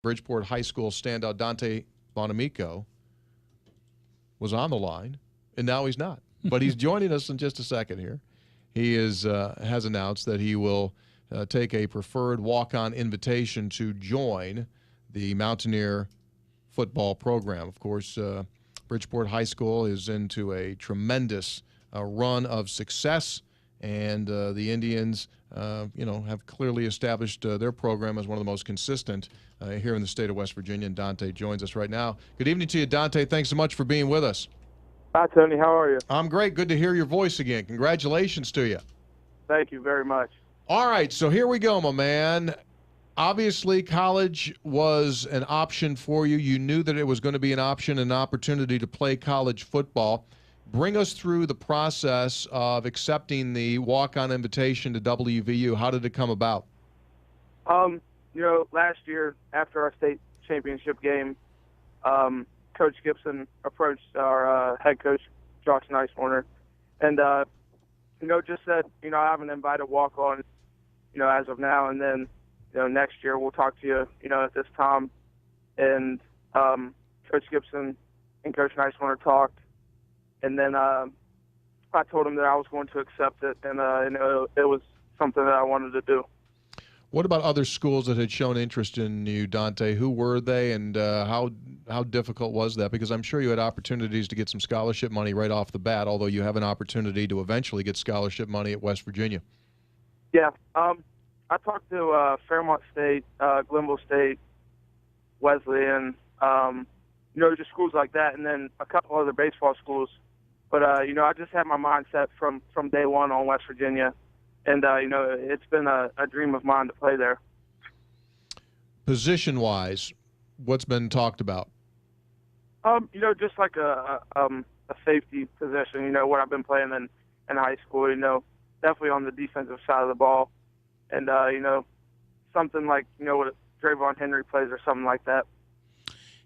Bridgeport High School standout Dante Bonamico was on the line, and now he's not. But he's joining us in just a second here. He has announced that he will take a preferred walk-on invitation to join the Mountaineer football program. Of course, Bridgeport High School is into a tremendous run of success, and the Indians, have clearly established their program as one of the most consistent here in the state of West Virginia. And Dante joins us right now. Good evening to you, Dante. Thanks so much for being with us. Hi, Tony. How are you? I'm great. Good to hear your voice again. Congratulations to you. Thank you very much. All right, so here we go, my man. Obviously, college was an option for you. You knew that it was going to be an option, an opportunity to play college football. Bring us through the process of accepting the walk-on invitation to WVU. How did it come about? Last year after our state championship game, Coach Gibson approached our head coach, Josh Nicewarner, and, just said, I haven't invited walk-on, as of now, and then, next year we'll talk to you, at this time. And Coach Gibson and Coach Nicewarner talked, and then I told him that I was going to accept it, and it was something that I wanted to do. What about other schools that had shown interest in you, Dante? Who were they, and how difficult was that? Because I'm sure you had opportunities to get some scholarship money right off the bat, although you have an opportunity to eventually get scholarship money at West Virginia. Yeah. I talked to Fairmont State, Glenville State, Wesleyan, just schools like that, and then a couple other baseball schools. But, I just had my mindset from day one on West Virginia. And, it's been a dream of mine to play there. Position-wise, what's been talked about? Just like a safety position, what I've been playing in high school, definitely on the defensive side of the ball. And, something like, what Drayvon Henry plays or something like that.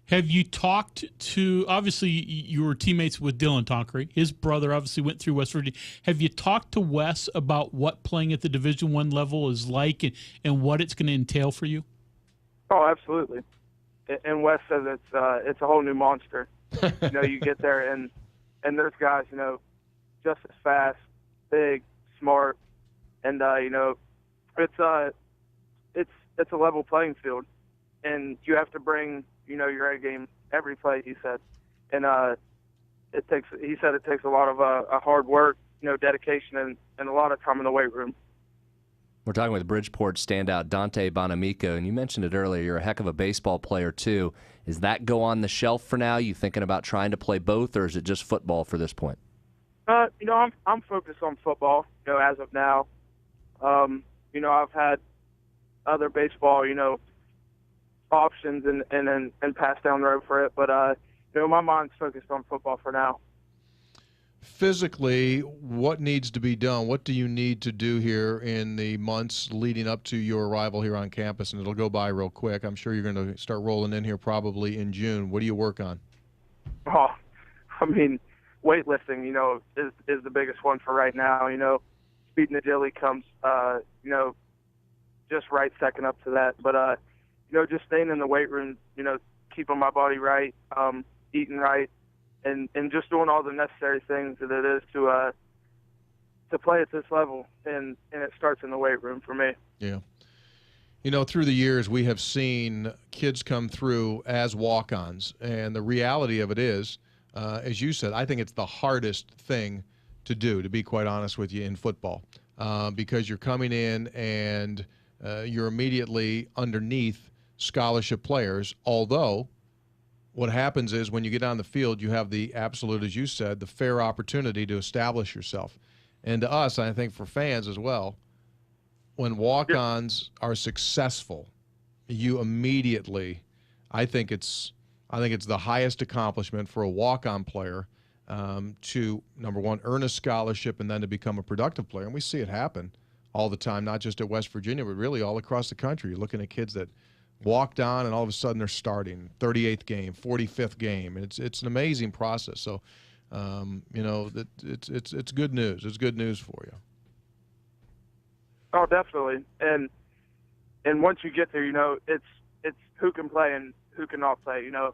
Have you talked to, obviously you were teammates with Dylan Tonkery. His brother obviously went through West Virginia. Have you talked to Wes about what playing at the Division I level is like and what it's going to entail for you? Oh, absolutely. And Wes says it's a whole new monster. You get there and there's guys, just as fast, big, smart, and it's a level playing field, and you have to bring your A game every play, he said. And he said it takes a lot of hard work, dedication, and a lot of time in the weight room. We're talking with Bridgeport standout Dante Bonamico, and you mentioned it earlier, you're a heck of a baseball player too. Is that go on the shelf for now? You thinking about trying to play both, or is it just football for this point? I'm focused on football, as of now. I've had other baseball, options and pass down the road for it. But, my mind's focused on football for now. Physically, what needs to be done? What do you need to do here in the months leading up to your arrival here on campus? And it'll go by real quick. I'm sure you're going to start rolling in here probably in June. What do you work on? Oh, weightlifting, is the biggest one for right now. Speed and agility comes, just right second up to that. But, just staying in the weight room, keeping my body right, eating right, and just doing all the necessary things that it is to play at this level. And it starts in the weight room for me. Yeah. Through the years, we have seen kids come through as walk-ons. And the reality of it is, as you said, I think it's the hardest thing to do, to be quite honest with you, in football. Because you're coming in and you're immediately underneath scholarship players, although what happens is when you get on the field, you have the absolute, as you said, the fair opportunity to establish yourself. And to us, I think for fans as well, when walk-ons are successful, you immediately, I think it's the highest accomplishment for a walk-on player to, number one, earn a scholarship and then to become a productive player. And we see it happen all the time, not just at West Virginia, but really all across the country. You're looking at kids that walked on and all of a sudden they're starting 38th game, 45th game, and it's an amazing process. So it's good news. It's good news for you. Oh, definitely. And once you get there, it's who can play and who cannot play. You know,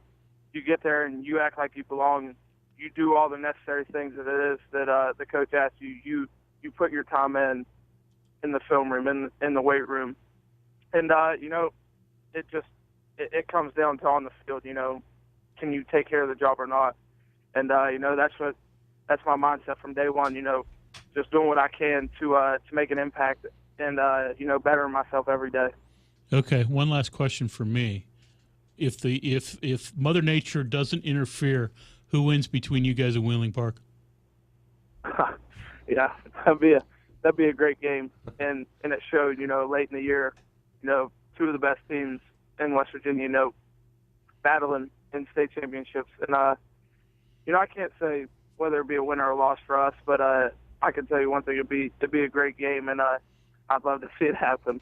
you get there and you act like you belong. You do all the necessary things that it is that the coach asks you. You put your time in the film room, in the weight room, and you know, it comes down to on the field. You know, can you take care of the job or not? And you know, that's my mindset from day one. You know, just doing what I can to make an impact and you know, bettering myself every day. Okay, one last question for me. If Mother Nature doesn't interfere, who wins between you guys at Wheeling Park? Yeah, that'd be a great game, and it showed. You know, late in the year, you know, two of the best teams in West Virginia, you know, battling in state championships, and you know, I can't say whether it be a winner or a loss for us, but I can tell you one thing: it'd be a great game, and I'd love to see it happen.